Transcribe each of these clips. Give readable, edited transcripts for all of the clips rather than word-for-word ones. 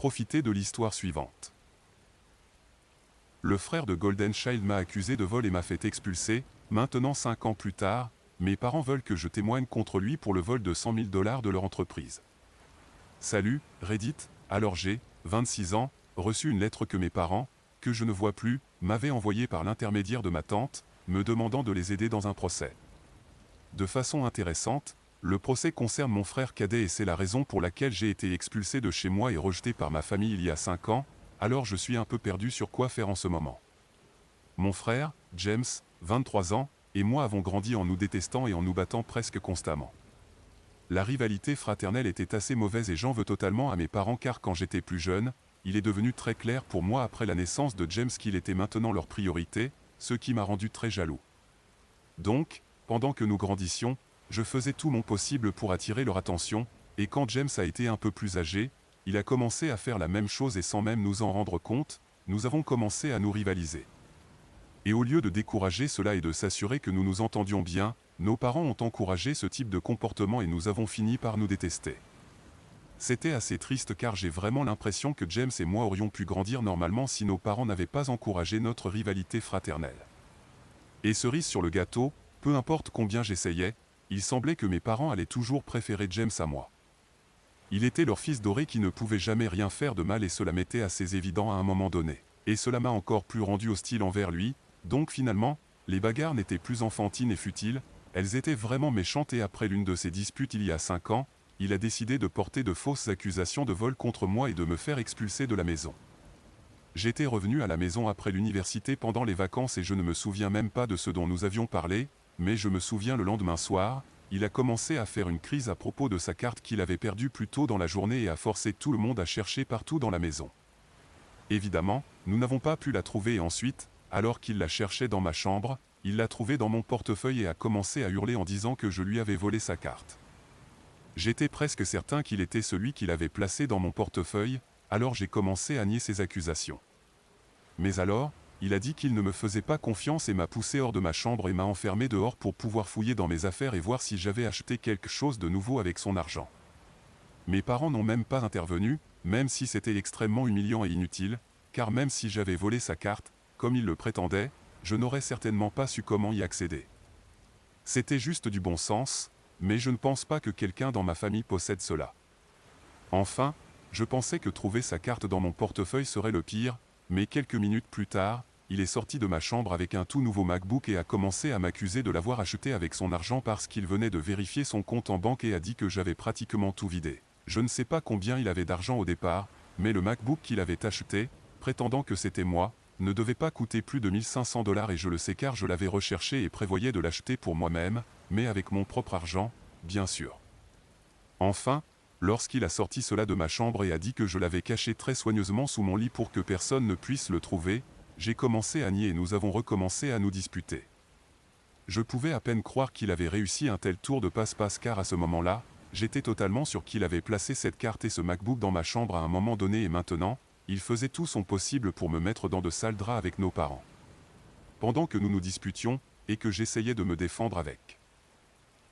Profitez de l'histoire suivante. Le frère de Golden Child m'a accusé de vol et m'a fait expulser. Maintenant 5 ans plus tard, mes parents veulent que je témoigne contre lui pour le vol de 100 000 $ de leur entreprise. Salut, Reddit. Alors j'ai, 26 ans, reçu une lettre que mes parents, que je ne vois plus, m'avaient envoyée par l'intermédiaire de ma tante, me demandant de les aider dans un procès. De façon intéressante, le procès concerne mon frère cadet et c'est la raison pour laquelle j'ai été expulsé de chez moi et rejeté par ma famille il y a 5 ans, alors je suis un peu perdu sur quoi faire en ce moment. Mon frère, James, 23 ans, et moi avons grandi en nous détestant et en nous battant presque constamment. La rivalité fraternelle était assez mauvaise et j'en veux totalement à mes parents car quand j'étais plus jeune, il est devenu très clair pour moi après la naissance de James qu'il était maintenant leur priorité, ce qui m'a rendu très jaloux. Donc, pendant que nous grandissions, je faisais tout mon possible pour attirer leur attention, et quand James a été un peu plus âgé, il a commencé à faire la même chose et sans même nous en rendre compte, nous avons commencé à nous rivaliser. Et au lieu de décourager cela et de s'assurer que nous nous entendions bien, nos parents ont encouragé ce type de comportement et nous avons fini par nous détester. C'était assez triste car j'ai vraiment l'impression que James et moi aurions pu grandir normalement si nos parents n'avaient pas encouragé notre rivalité fraternelle. Et cerise sur le gâteau, peu importe combien j'essayais, il semblait que mes parents allaient toujours préférer James à moi. Il était leur fils doré qui ne pouvait jamais rien faire de mal et cela m'était assez évident à un moment donné. Et cela m'a encore plus rendu hostile envers lui, donc finalement, les bagarres n'étaient plus enfantines et futiles, elles étaient vraiment méchantes et après l'une de ces disputes il y a 5 ans, il a décidé de porter de fausses accusations de vol contre moi et de me faire expulser de la maison. J'étais revenu à la maison après l'université pendant les vacances et je ne me souviens même pas de ce dont nous avions parlé, mais je me souviens le lendemain soir, il a commencé à faire une crise à propos de sa carte qu'il avait perdue plus tôt dans la journée et a forcé tout le monde à chercher partout dans la maison. Évidemment, nous n'avons pas pu la trouver et ensuite, alors qu'il la cherchait dans ma chambre, il l'a trouvée dans mon portefeuille et a commencé à hurler en disant que je lui avais volé sa carte. J'étais presque certain qu'il était celui qui l'avait placée dans mon portefeuille, alors j'ai commencé à nier ses accusations. Mais alors, il a dit qu'il ne me faisait pas confiance et m'a poussé hors de ma chambre et m'a enfermé dehors pour pouvoir fouiller dans mes affaires et voir si j'avais acheté quelque chose de nouveau avec son argent. Mes parents n'ont même pas intervenu, même si c'était extrêmement humiliant et inutile, car même si j'avais volé sa carte, comme il le prétendait, je n'aurais certainement pas su comment y accéder. C'était juste du bon sens, mais je ne pense pas que quelqu'un dans ma famille possède cela. Enfin, je pensais que trouver sa carte dans mon portefeuille serait le pire, mais quelques minutes plus tard, il est sorti de ma chambre avec un tout nouveau MacBook et a commencé à m'accuser de l'avoir acheté avec son argent parce qu'il venait de vérifier son compte en banque et a dit que j'avais pratiquement tout vidé. Je ne sais pas combien il avait d'argent au départ, mais le MacBook qu'il avait acheté, prétendant que c'était moi, ne devait pas coûter plus de 1 500 $ et je le sais car je l'avais recherché et prévoyais de l'acheter pour moi-même, mais avec mon propre argent, bien sûr. Enfin, lorsqu'il a sorti cela de ma chambre et a dit que je l'avais caché très soigneusement sous mon lit pour que personne ne puisse le trouver, j'ai commencé à nier et nous avons recommencé à nous disputer. Je pouvais à peine croire qu'il avait réussi un tel tour de passe-passe car à ce moment-là, j'étais totalement sûr qu'il avait placé cette carte et ce MacBook dans ma chambre à un moment donné et maintenant, il faisait tout son possible pour me mettre dans de sales draps avec nos parents. Pendant que nous nous disputions, et que j'essayais de me défendre avec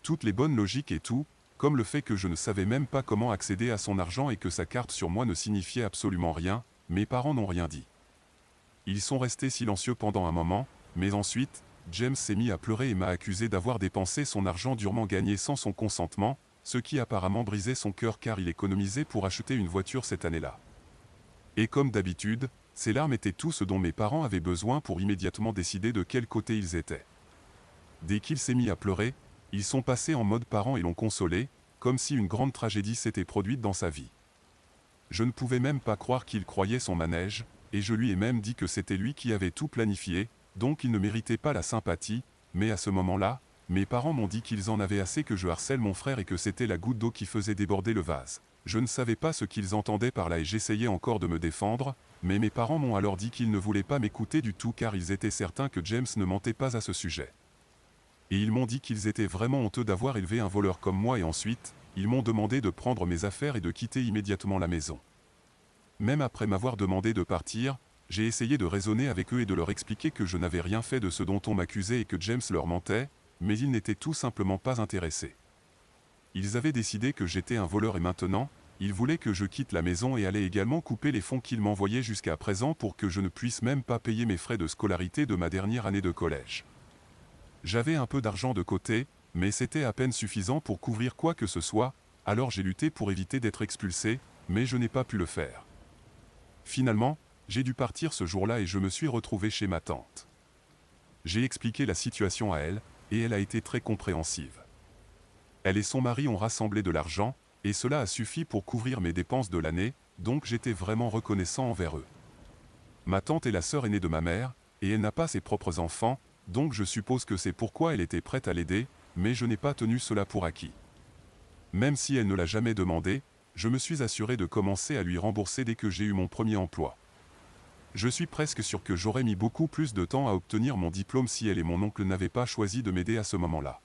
toutes les bonnes logiques et tout, comme le fait que je ne savais même pas comment accéder à son argent et que sa carte sur moi ne signifiait absolument rien, mes parents n'ont rien dit. Ils sont restés silencieux pendant un moment, mais ensuite, James s'est mis à pleurer et m'a accusé d'avoir dépensé son argent durement gagné sans son consentement, ce qui apparemment brisait son cœur car il économisait pour acheter une voiture cette année-là. Et comme d'habitude, ces larmes étaient tout ce dont mes parents avaient besoin pour immédiatement décider de quel côté ils étaient. Dès qu'il s'est mis à pleurer, ils sont passés en mode parent et l'ont consolé, comme si une grande tragédie s'était produite dans sa vie. Je ne pouvais même pas croire qu'il croyait son manège, et je lui ai même dit que c'était lui qui avait tout planifié, donc il ne méritait pas la sympathie, mais à ce moment-là, mes parents m'ont dit qu'ils en avaient assez que je harcèle mon frère et que c'était la goutte d'eau qui faisait déborder le vase. Je ne savais pas ce qu'ils entendaient par là et j'essayais encore de me défendre, mais mes parents m'ont alors dit qu'ils ne voulaient pas m'écouter du tout car ils étaient certains que James ne mentait pas à ce sujet. Et ils m'ont dit qu'ils étaient vraiment honteux d'avoir élevé un voleur comme moi et ensuite, ils m'ont demandé de prendre mes affaires et de quitter immédiatement la maison. Même après m'avoir demandé de partir, j'ai essayé de raisonner avec eux et de leur expliquer que je n'avais rien fait de ce dont on m'accusait et que James leur mentait, mais ils n'étaient tout simplement pas intéressés. Ils avaient décidé que j'étais un voleur et maintenant, Il voulait que je quitte la maison et allait également couper les fonds qu'il m'envoyait jusqu'à présent pour que je ne puisse même pas payer mes frais de scolarité de ma dernière année de collège. J'avais un peu d'argent de côté, mais c'était à peine suffisant pour couvrir quoi que ce soit, alors j'ai lutté pour éviter d'être expulsé, mais je n'ai pas pu le faire. Finalement, j'ai dû partir ce jour-là et je me suis retrouvé chez ma tante. J'ai expliqué la situation à elle, et elle a été très compréhensive. Elle et son mari ont rassemblé de l'argent, et cela a suffi pour couvrir mes dépenses de l'année, donc j'étais vraiment reconnaissant envers eux. Ma tante est la sœur aînée de ma mère, et elle n'a pas ses propres enfants, donc je suppose que c'est pourquoi elle était prête à l'aider, mais je n'ai pas tenu cela pour acquis. Même si elle ne l'a jamais demandé, je me suis assuré de commencer à lui rembourser dès que j'ai eu mon premier emploi. Je suis presque sûr que j'aurais mis beaucoup plus de temps à obtenir mon diplôme si elle et mon oncle n'avaient pas choisi de m'aider à ce moment-là.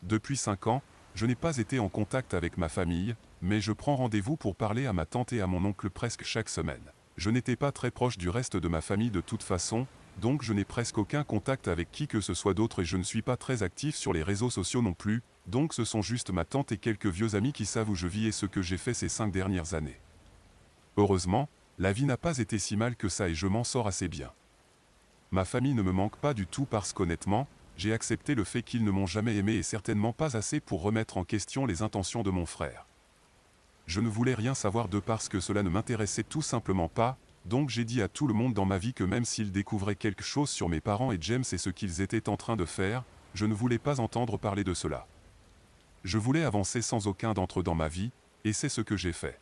Depuis 5 ans, je n'ai pas été en contact avec ma famille, mais je prends rendez-vous pour parler à ma tante et à mon oncle presque chaque semaine. Je n'étais pas très proche du reste de ma famille de toute façon, donc je n'ai presque aucun contact avec qui que ce soit d'autre et je ne suis pas très actif sur les réseaux sociaux non plus, donc ce sont juste ma tante et quelques vieux amis qui savent où je vis et ce que j'ai fait ces 5 dernières années. Heureusement, la vie n'a pas été si mal que ça et je m'en sors assez bien. Ma famille ne me manque pas du tout parce qu'honnêtement, j'ai accepté le fait qu'ils ne m'ont jamais aimé et certainement pas assez pour remettre en question les intentions de mon frère. Je ne voulais rien savoir d'eux parce que cela ne m'intéressait tout simplement pas, donc j'ai dit à tout le monde dans ma vie que même s'ils découvraient quelque chose sur mes parents et James et ce qu'ils étaient en train de faire, je ne voulais pas entendre parler de cela. Je voulais avancer sans aucun d'entre eux dans ma vie, et c'est ce que j'ai fait.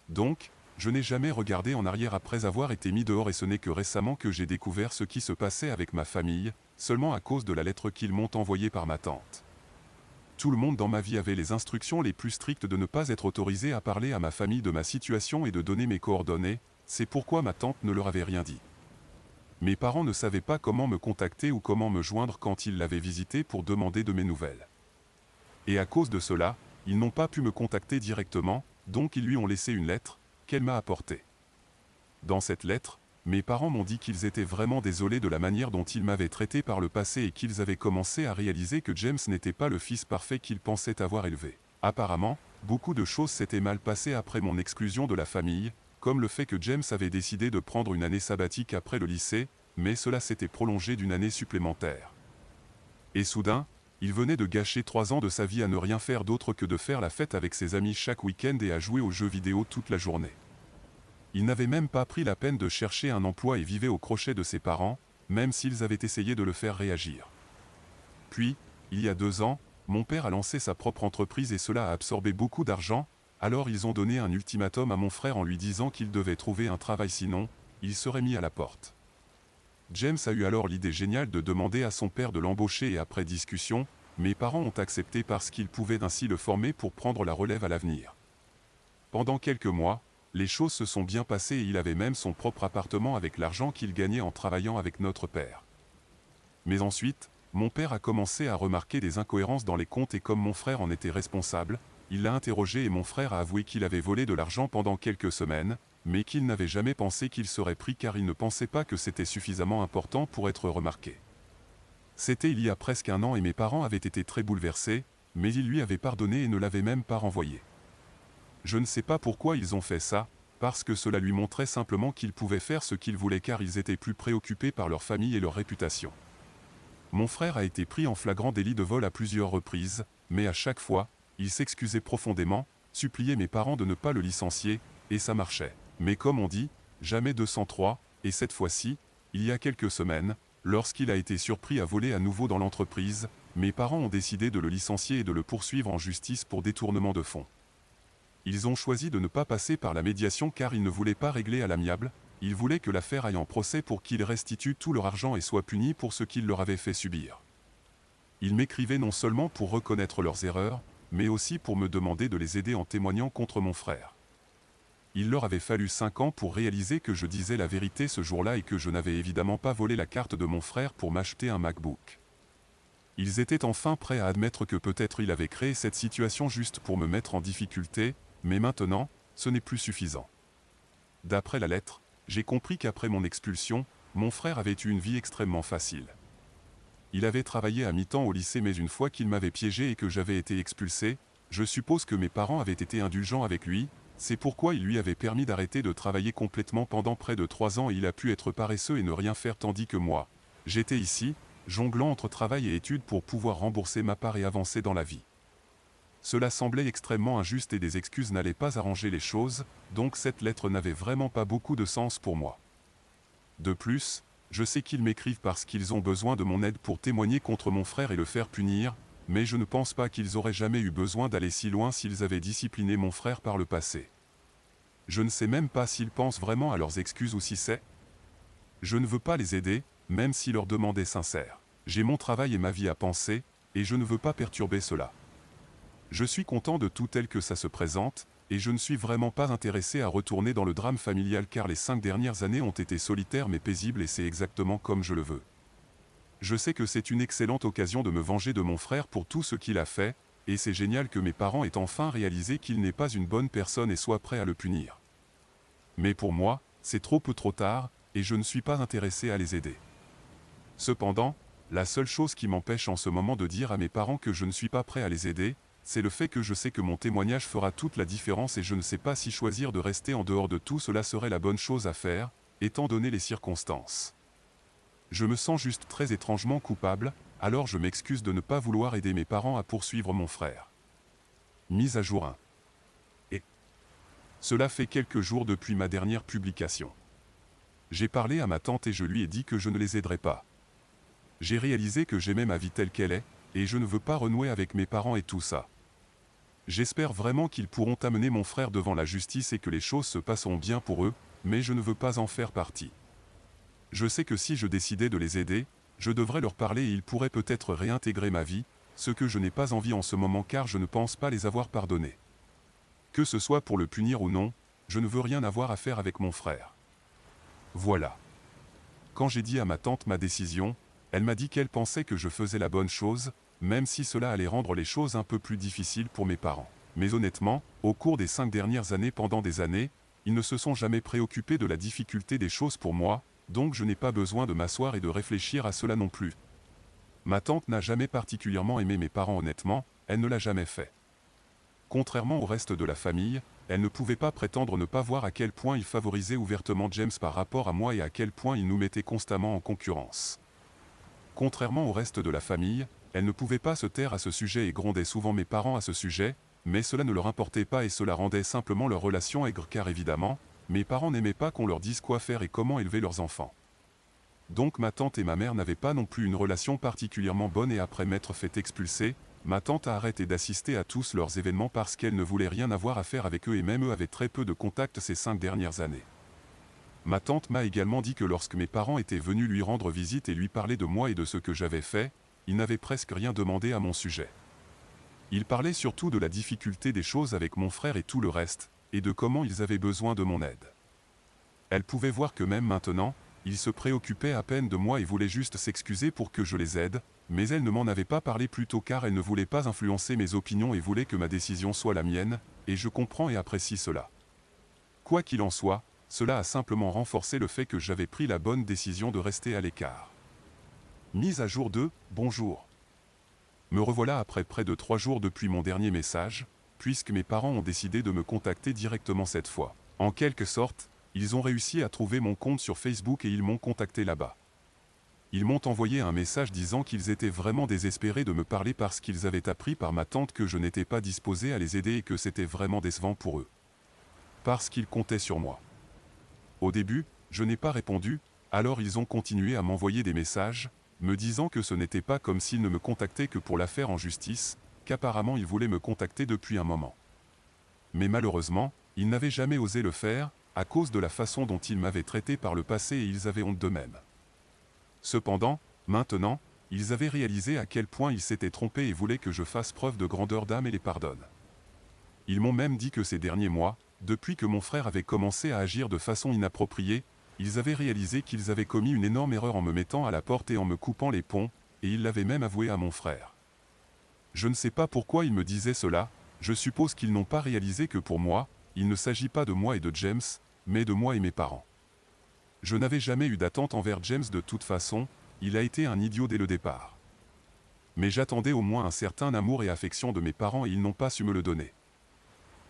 Donc, je n'ai jamais regardé en arrière après avoir été mis dehors et ce n'est que récemment que j'ai découvert ce qui se passait avec ma famille, seulement à cause de la lettre qu'ils m'ont envoyée par ma tante. Tout le monde dans ma vie avait les instructions les plus strictes de ne pas être autorisé à parler à ma famille de ma situation et de donner mes coordonnées, c'est pourquoi ma tante ne leur avait rien dit. Mes parents ne savaient pas comment me contacter ou comment me joindre quand ils l'avaient visité pour demander de mes nouvelles. Et à cause de cela, ils n'ont pas pu me contacter directement, donc ils lui ont laissé une lettre, qu'elle m'a apportée. Dans cette lettre, mes parents m'ont dit qu'ils étaient vraiment désolés de la manière dont ils m'avaient traité par le passé et qu'ils avaient commencé à réaliser que James n'était pas le fils parfait qu'ils pensaient avoir élevé. Apparemment, beaucoup de choses s'étaient mal passées après mon exclusion de la famille, comme le fait que James avait décidé de prendre une année sabbatique après le lycée, mais cela s'était prolongé d'une année supplémentaire. Et soudain, il venait de gâcher 3 ans de sa vie à ne rien faire d'autre que de faire la fête avec ses amis chaque week-end et à jouer aux jeux vidéo toute la journée. Il n'avait même pas pris la peine de chercher un emploi et vivait au crochet de ses parents, même s'ils avaient essayé de le faire réagir. Puis, il y a 2 ans, mon père a lancé sa propre entreprise et cela a absorbé beaucoup d'argent, alors ils ont donné un ultimatum à mon frère en lui disant qu'il devait trouver un travail sinon, il serait mis à la porte. James a eu alors l'idée géniale de demander à son père de l'embaucher et après discussion, mes parents ont accepté parce qu'ils pouvaient ainsi le former pour prendre la relève à l'avenir. Pendant quelques mois, les choses se sont bien passées et il avait même son propre appartement avec l'argent qu'il gagnait en travaillant avec notre père. Mais ensuite, mon père a commencé à remarquer des incohérences dans les comptes et comme mon frère en était responsable, il l'a interrogé et mon frère a avoué qu'il avait volé de l'argent pendant quelques semaines, mais qu'il n'avait jamais pensé qu'il serait pris car il ne pensait pas que c'était suffisamment important pour être remarqué. C'était il y a presque 1 an et mes parents avaient été très bouleversés, mais ils lui avaient pardonné et ne l'avaient même pas renvoyé. Je ne sais pas pourquoi ils ont fait ça, parce que cela lui montrait simplement qu'ils pouvaient faire ce qu'ils voulaient car ils étaient plus préoccupés par leur famille et leur réputation. Mon frère a été pris en flagrant délit de vol à plusieurs reprises, mais à chaque fois, il s'excusait profondément, suppliait mes parents de ne pas le licencier, et ça marchait. Mais comme on dit, jamais 203, et cette fois-ci, il y a quelques semaines, lorsqu'il a été surpris à voler à nouveau dans l'entreprise, mes parents ont décidé de le licencier et de le poursuivre en justice pour détournement de fonds. Ils ont choisi de ne pas passer par la médiation car ils ne voulaient pas régler à l'amiable, ils voulaient que l'affaire aille en procès pour qu'ils restituent tout leur argent et soient punis pour ce qu'ils leur avaient fait subir. Ils m'écrivaient non seulement pour reconnaître leurs erreurs, mais aussi pour me demander de les aider en témoignant contre mon frère. Il leur avait fallu 5 ans pour réaliser que je disais la vérité ce jour-là et que je n'avais évidemment pas volé la carte de mon frère pour m'acheter un MacBook. Ils étaient enfin prêts à admettre que peut-être il avait créé cette situation juste pour me mettre en difficulté, mais maintenant, ce n'est plus suffisant. D'après la lettre, j'ai compris qu'après mon expulsion, mon frère avait eu une vie extrêmement facile. Il avait travaillé à mi-temps au lycée mais une fois qu'il m'avait piégé et que j'avais été expulsé, Je suppose que mes parents avaient été indulgents avec lui, c'est pourquoi il lui avait permis d'arrêter de travailler complètement pendant près de 3 ans et il a pu être paresseux et ne rien faire tandis que moi. J'étais ici, jonglant entre travail et études pour pouvoir rembourser ma part et avancer dans la vie. Cela semblait extrêmement injuste et des excuses n'allaient pas arranger les choses, donc cette lettre n'avait vraiment pas beaucoup de sens pour moi. De plus, je sais qu'ils m'écrivent parce qu'ils ont besoin de mon aide pour témoigner contre mon frère et le faire punir, mais je ne pense pas qu'ils auraient jamais eu besoin d'aller si loin s'ils avaient discipliné mon frère par le passé. Je ne sais même pas s'ils pensent vraiment à leurs excuses ou si c'est. Je ne veux pas les aider, même si leur demande est sincère. J'ai mon travail et ma vie à penser, et je ne veux pas perturber cela. Je suis content de tout tel que ça se présente, et je ne suis vraiment pas intéressé à retourner dans le drame familial car les 5 dernières années ont été solitaires mais paisibles et c'est exactement comme je le veux. Je sais que c'est une excellente occasion de me venger de mon frère pour tout ce qu'il a fait, et c'est génial que mes parents aient enfin réalisé qu'il n'est pas une bonne personne et soient prêts à le punir. Mais pour moi, c'est trop peu trop tard, et je ne suis pas intéressé à les aider. Cependant, la seule chose qui m'empêche en ce moment de dire à mes parents que je ne suis pas prêt à les aider, c'est le fait que je sais que mon témoignage fera toute la différence et je ne sais pas si choisir de rester en dehors de tout cela serait la bonne chose à faire, étant donné les circonstances. Je me sens juste très étrangement coupable, alors je m'excuse de ne pas vouloir aider mes parents à poursuivre mon frère. Mise à jour 1. Et cela fait quelques jours depuis ma dernière publication. J'ai parlé à ma tante et je lui ai dit que je ne les aiderais pas. J'ai réalisé que j'aimais ma vie telle qu'elle est, et je ne veux pas renouer avec mes parents et tout ça. J'espère vraiment qu'ils pourront amener mon frère devant la justice et que les choses se passeront bien pour eux, mais je ne veux pas en faire partie. Je sais que si je décidais de les aider, je devrais leur parler et ils pourraient peut-être réintégrer ma vie, ce que je n'ai pas envie en ce moment car je ne pense pas les avoir pardonnés. Que ce soit pour le punir ou non, je ne veux rien avoir à faire avec mon frère. Voilà. Quand j'ai dit à ma tante ma décision, elle m'a dit qu'elle pensait que je faisais la bonne chose, même si cela allait rendre les choses un peu plus difficiles pour mes parents. Mais honnêtement, au cours des 5 dernières années pendant des années, ils ne se sont jamais préoccupés de la difficulté des choses pour moi, donc je n'ai pas besoin de m'asseoir et de réfléchir à cela non plus. Ma tante n'a jamais particulièrement aimé mes parents honnêtement, elle ne l'a jamais fait. Contrairement au reste de la famille, elle ne pouvait pas prétendre ne pas voir à quel point il favorisait ouvertement James par rapport à moi et à quel point il nous mettait constamment en concurrence. Contrairement au reste de la famille, elle ne pouvait pas se taire à ce sujet et grondait souvent mes parents à ce sujet, mais cela ne leur importait pas et cela rendait simplement leur relation aigre car évidemment, mes parents n'aimaient pas qu'on leur dise quoi faire et comment élever leurs enfants. Donc ma tante et ma mère n'avaient pas non plus une relation particulièrement bonne et après m'être fait expulser, ma tante a arrêté d'assister à tous leurs événements parce qu'elle ne voulait rien avoir à faire avec eux et même eux avaient très peu de contact ces 5 dernières années. Ma tante m'a également dit que lorsque mes parents étaient venus lui rendre visite et lui parler de moi et de ce que j'avais fait, ils n'avaient presque rien demandé à mon sujet. Ils parlaient surtout de la difficulté des choses avec mon frère et tout le reste, et de comment ils avaient besoin de mon aide. Elle pouvait voir que même maintenant, ils se préoccupaient à peine de moi et voulaient juste s'excuser pour que je les aide, mais elle ne m'en avait pas parlé plus tôt car elle ne voulait pas influencer mes opinions et voulait que ma décision soit la mienne, et je comprends et apprécie cela. Quoi qu'il en soit, cela a simplement renforcé le fait que j'avais pris la bonne décision de rester à l'écart. Mise à jour 2, bonjour. Me revoilà après près de 3 jours depuis mon dernier message, puisque mes parents ont décidé de me contacter directement cette fois. En quelque sorte, ils ont réussi à trouver mon compte sur Facebook et ils m'ont contacté là-bas. Ils m'ont envoyé un message disant qu'ils étaient vraiment désespérés de me parler parce qu'ils avaient appris par ma tante que je n'étais pas disposé à les aider et que c'était vraiment décevant pour eux. Parce qu'ils comptaient sur moi. Au début, je n'ai pas répondu, alors ils ont continué à m'envoyer des messages, me disant que ce n'était pas comme s'ils ne me contactaient que pour l'affaire en justice, qu'apparemment ils voulaient me contacter depuis un moment. Mais malheureusement, ils n'avaient jamais osé le faire, à cause de la façon dont ils m'avaient traité par le passé et ils avaient honte d'eux-mêmes. Cependant, maintenant, ils avaient réalisé à quel point ils s'étaient trompés et voulaient que je fasse preuve de grandeur d'âme et les pardonne. Ils m'ont même dit que ces derniers mois, depuis que mon frère avait commencé à agir de façon inappropriée, ils avaient réalisé qu'ils avaient commis une énorme erreur en me mettant à la porte et en me coupant les ponts, et ils l'avaient même avoué à mon frère. Je ne sais pas pourquoi ils me disaient cela, je suppose qu'ils n'ont pas réalisé que pour moi, il ne s'agit pas de moi et de James, mais de moi et mes parents. Je n'avais jamais eu d'attente envers James de toute façon, il a été un idiot dès le départ. Mais j'attendais au moins un certain amour et affection de mes parents et ils n'ont pas su me le donner.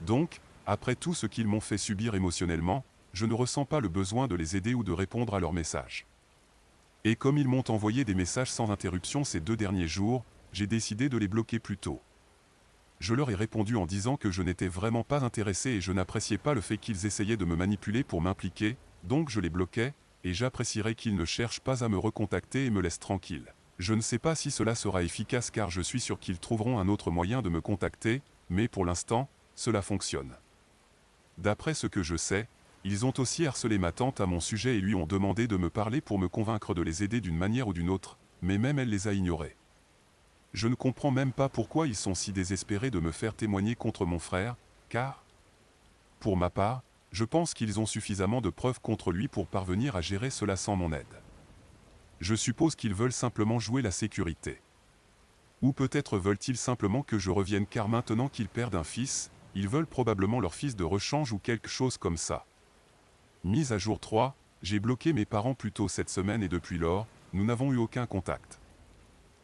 Donc, après tout ce qu'ils m'ont fait subir émotionnellement, je ne ressens pas le besoin de les aider ou de répondre à leurs messages. Et comme ils m'ont envoyé des messages sans interruption ces 2 derniers jours, j'ai décidé de les bloquer plus tôt. Je leur ai répondu en disant que je n'étais vraiment pas intéressé et je n'appréciais pas le fait qu'ils essayaient de me manipuler pour m'impliquer, donc je les bloquais, et j'apprécierais qu'ils ne cherchent pas à me recontacter et me laissent tranquille. Je ne sais pas si cela sera efficace car je suis sûr qu'ils trouveront un autre moyen de me contacter, mais pour l'instant, cela fonctionne. D'après ce que je sais, ils ont aussi harcelé ma tante à mon sujet et lui ont demandé de me parler pour me convaincre de les aider d'une manière ou d'une autre, mais même elle les a ignorés. Je ne comprends même pas pourquoi ils sont si désespérés de me faire témoigner contre mon frère, car, pour ma part, je pense qu'ils ont suffisamment de preuves contre lui pour parvenir à gérer cela sans mon aide. Je suppose qu'ils veulent simplement jouer la sécurité. Ou peut-être veulent-ils simplement que je revienne car maintenant qu'ils perdent un fils, ils veulent probablement leur fils de rechange ou quelque chose comme ça. Mise à jour 3, j'ai bloqué mes parents plus tôt cette semaine et depuis lors, nous n'avons eu aucun contact.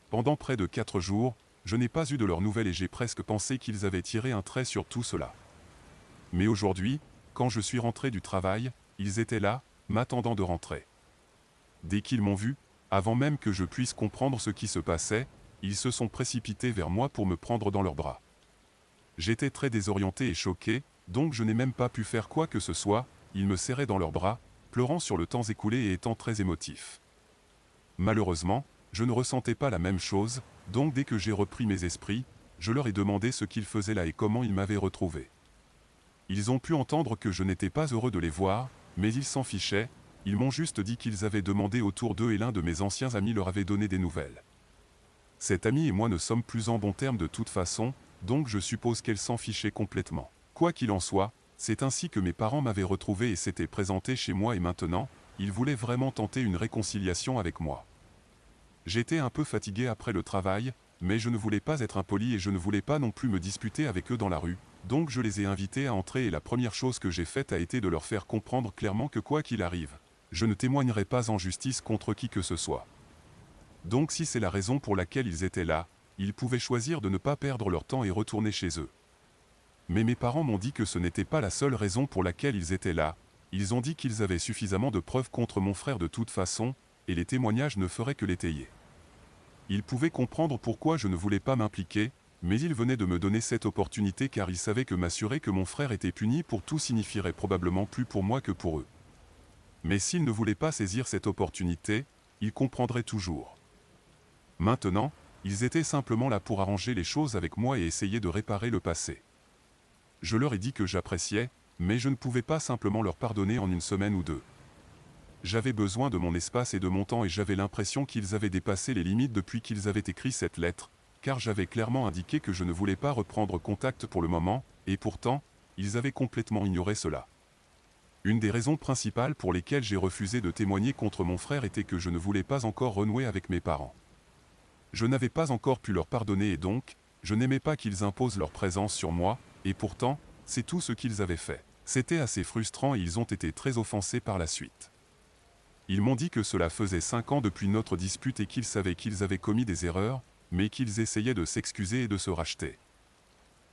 Pendant près de 4 jours, je n'ai pas eu de leurs nouvelles et j'ai presque pensé qu'ils avaient tiré un trait sur tout cela. Mais aujourd'hui, quand je suis rentré du travail, ils étaient là, m'attendant de rentrer. Dès qu'ils m'ont vu, avant même que je puisse comprendre ce qui se passait, ils se sont précipités vers moi pour me prendre dans leurs bras. J'étais très désorienté et choqué, donc je n'ai même pas pu faire quoi que ce soit, ils me serraient dans leurs bras, pleurant sur le temps écoulé et étant très émotifs. Malheureusement, je ne ressentais pas la même chose, donc dès que j'ai repris mes esprits, je leur ai demandé ce qu'ils faisaient là et comment ils m'avaient retrouvé. Ils ont pu entendre que je n'étais pas heureux de les voir, mais ils s'en fichaient, ils m'ont juste dit qu'ils avaient demandé autour d'eux et l'un de mes anciens amis leur avait donné des nouvelles. Cet ami et moi ne sommes plus en bons termes de toute façon, donc je suppose qu'elle s'en fichait complètement. Quoi qu'il en soit, c'est ainsi que mes parents m'avaient retrouvé et s'étaient présentés chez moi et maintenant, ils voulaient vraiment tenter une réconciliation avec moi. J'étais un peu fatigué après le travail, mais je ne voulais pas être impoli et je ne voulais pas non plus me disputer avec eux dans la rue, donc je les ai invités à entrer et la première chose que j'ai faite a été de leur faire comprendre clairement que quoi qu'il arrive, je ne témoignerai pas en justice contre qui que ce soit. Donc si c'est la raison pour laquelle ils étaient là, ils pouvaient choisir de ne pas perdre leur temps et retourner chez eux. Mais mes parents m'ont dit que ce n'était pas la seule raison pour laquelle ils étaient là, ils ont dit qu'ils avaient suffisamment de preuves contre mon frère de toute façon, et les témoignages ne feraient que l'étayer. Ils pouvaient comprendre pourquoi je ne voulais pas m'impliquer, mais ils venaient de me donner cette opportunité car ils savaient que m'assurer que mon frère était puni pour tout signifierait probablement plus pour moi que pour eux. Mais s'ils ne voulaient pas saisir cette opportunité, ils comprendraient toujours. Maintenant, ils étaient simplement là pour arranger les choses avec moi et essayer de réparer le passé. Je leur ai dit que j'appréciais, mais je ne pouvais pas simplement leur pardonner en une semaine ou 2. J'avais besoin de mon espace et de mon temps et j'avais l'impression qu'ils avaient dépassé les limites depuis qu'ils avaient écrit cette lettre, car j'avais clairement indiqué que je ne voulais pas reprendre contact pour le moment, et pourtant, ils avaient complètement ignoré cela. Une des raisons principales pour lesquelles j'ai refusé de témoigner contre mon frère était que je ne voulais pas encore renouer avec mes parents. Je n'avais pas encore pu leur pardonner et donc, je n'aimais pas qu'ils imposent leur présence sur moi, et pourtant, c'est tout ce qu'ils avaient fait. C'était assez frustrant et ils ont été très offensés par la suite. Ils m'ont dit que cela faisait 5 ans depuis notre dispute et qu'ils savaient qu'ils avaient commis des erreurs, mais qu'ils essayaient de s'excuser et de se racheter.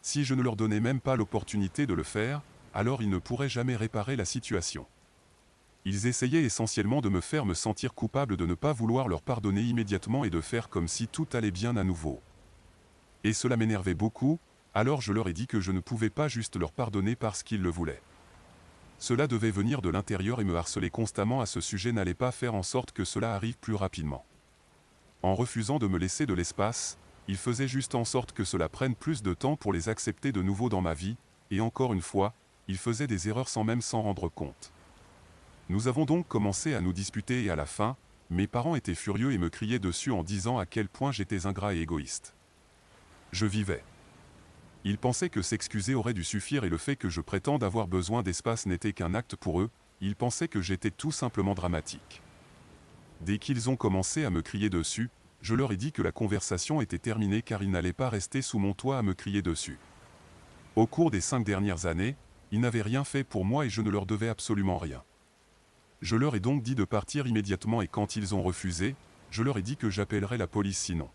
Si je ne leur donnais même pas l'opportunité de le faire, alors ils ne pourraient jamais réparer la situation. Ils essayaient essentiellement de me faire me sentir coupable de ne pas vouloir leur pardonner immédiatement et de faire comme si tout allait bien à nouveau. Et cela m'énervait beaucoup, alors je leur ai dit que je ne pouvais pas juste leur pardonner parce qu'ils le voulaient. Cela devait venir de l'intérieur et me harceler constamment à ce sujet n'allait pas faire en sorte que cela arrive plus rapidement. En refusant de me laisser de l'espace, ils faisaient juste en sorte que cela prenne plus de temps pour les accepter de nouveau dans ma vie, et encore une fois, ils faisaient des erreurs sans même s'en rendre compte. Nous avons donc commencé à nous disputer et à la fin, mes parents étaient furieux et me criaient dessus en disant à quel point j'étais ingrat et égoïste. Je vivais. Ils pensaient que s'excuser aurait dû suffire et le fait que je prétende avoir besoin d'espace n'était qu'un acte pour eux, ils pensaient que j'étais tout simplement dramatique. Dès qu'ils ont commencé à me crier dessus, je leur ai dit que la conversation était terminée car ils n'allaient pas rester sous mon toit à me crier dessus. Au cours des 5 dernières années, ils n'avaient rien fait pour moi et je ne leur devais absolument rien. Je leur ai donc dit de partir immédiatement et quand ils ont refusé, je leur ai dit que j'appellerais la police sinon.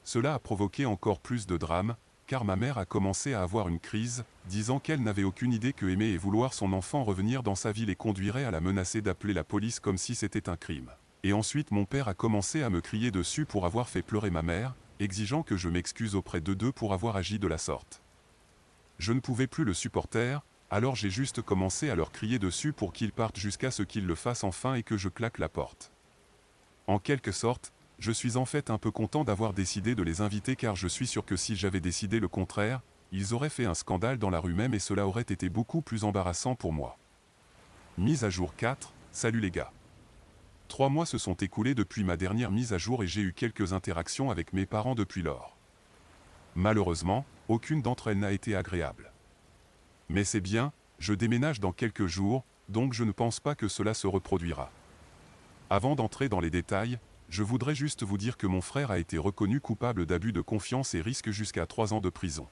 Cela a provoqué encore plus de drame, car ma mère a commencé à avoir une crise, disant qu'elle n'avait aucune idée que aimer et vouloir son enfant revenir dans sa vie les conduirait à la menacer d'appeler la police comme si c'était un crime. Et ensuite mon père a commencé à me crier dessus pour avoir fait pleurer ma mère, exigeant que je m'excuse auprès d'eux deux pour avoir agi de la sorte. Je ne pouvais plus le supporter, alors j'ai juste commencé à leur crier dessus pour qu'ils partent jusqu'à ce qu'ils le fassent enfin et que je claque la porte. En quelque sorte, je suis en fait un peu content d'avoir décidé de les inviter car je suis sûr que si j'avais décidé le contraire, ils auraient fait un scandale dans la rue même et cela aurait été beaucoup plus embarrassant pour moi. Mise à jour 4, salut les gars. 3 mois se sont écoulés depuis ma dernière mise à jour et j'ai eu quelques interactions avec mes parents depuis lors. Malheureusement, aucune d'entre elles n'a été agréable. Mais c'est bien, je déménage dans quelques jours, donc je ne pense pas que cela se reproduira. Avant d'entrer dans les détails, je voudrais juste vous dire que mon frère a été reconnu coupable d'abus de confiance et risque jusqu'à 3 ans de prison.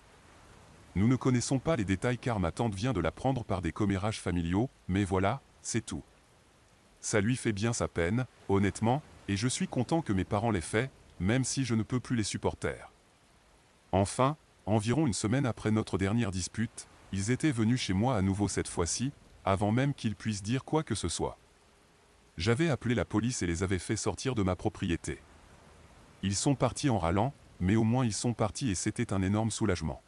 Nous ne connaissons pas les détails car ma tante vient de l'apprendre par des commérages familiaux, mais voilà, c'est tout. Ça lui fait bien sa peine, honnêtement, et je suis content que mes parents l'aient fait, même si je ne peux plus les supporter. Enfin, environ une semaine après notre dernière dispute, ils étaient venus chez moi à nouveau cette fois-ci, avant même qu'ils puissent dire quoi que ce soit. J'avais appelé la police et les avais fait sortir de ma propriété. Ils sont partis en râlant, mais au moins ils sont partis et c'était un énorme soulagement.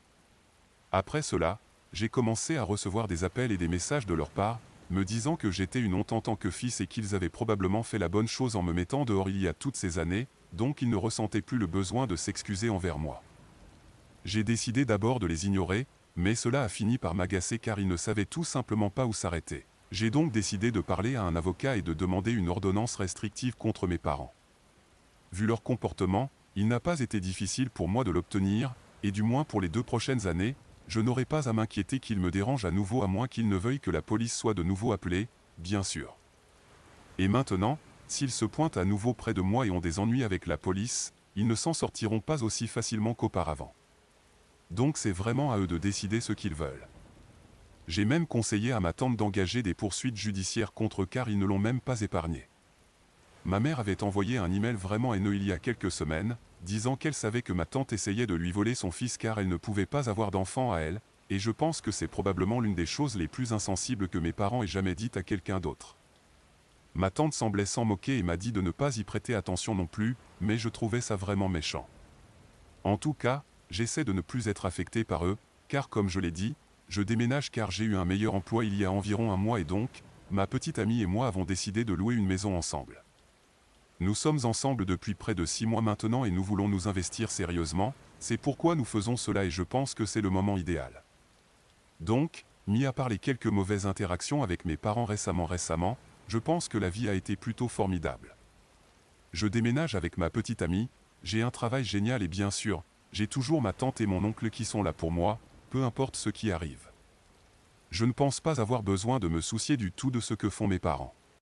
Après cela, j'ai commencé à recevoir des appels et des messages de leur part, me disant que j'étais une honte en tant que fils et qu'ils avaient probablement fait la bonne chose en me mettant dehors il y a toutes ces années, donc ils ne ressentaient plus le besoin de s'excuser envers moi. J'ai décidé d'abord de les ignorer, mais cela a fini par m'agacer car ils ne savaient tout simplement pas où s'arrêter. J'ai donc décidé de parler à un avocat et de demander une ordonnance restrictive contre mes parents. Vu leur comportement, il n'a pas été difficile pour moi de l'obtenir, et du moins pour les 2 prochaines années, je n'aurai pas à m'inquiéter qu'ils me dérangent à nouveau à moins qu'ils ne veuillent que la police soit de nouveau appelée, bien sûr. Et maintenant, s'ils se pointent à nouveau près de moi et ont des ennuis avec la police, ils ne s'en sortiront pas aussi facilement qu'auparavant. Donc c'est vraiment à eux de décider ce qu'ils veulent. J'ai même conseillé à ma tante d'engager des poursuites judiciaires contre eux car ils ne l'ont même pas épargné. Ma mère avait envoyé un email vraiment haineux il y a quelques semaines, disant qu'elle savait que ma tante essayait de lui voler son fils car elle ne pouvait pas avoir d'enfant à elle, et je pense que c'est probablement l'une des choses les plus insensibles que mes parents aient jamais dites à quelqu'un d'autre. Ma tante semblait s'en moquer et m'a dit de ne pas y prêter attention non plus, mais je trouvais ça vraiment méchant. En tout cas, j'essaie de ne plus être affecté par eux, car comme je l'ai dit, je déménage car j'ai eu un meilleur emploi il y a environ 1 mois et donc, ma petite amie et moi avons décidé de louer une maison ensemble. Nous sommes ensemble depuis près de 6 mois maintenant et nous voulons nous investir sérieusement, c'est pourquoi nous faisons cela et je pense que c'est le moment idéal. Donc, mis à part les quelques mauvaises interactions avec mes parents récemment, je pense que la vie a été plutôt formidable. Je déménage avec ma petite amie, j'ai un travail génial et bien sûr, j'ai toujours ma tante et mon oncle qui sont là pour moi, peu importe ce qui arrive. Je ne pense pas avoir besoin de me soucier du tout de ce que font mes parents.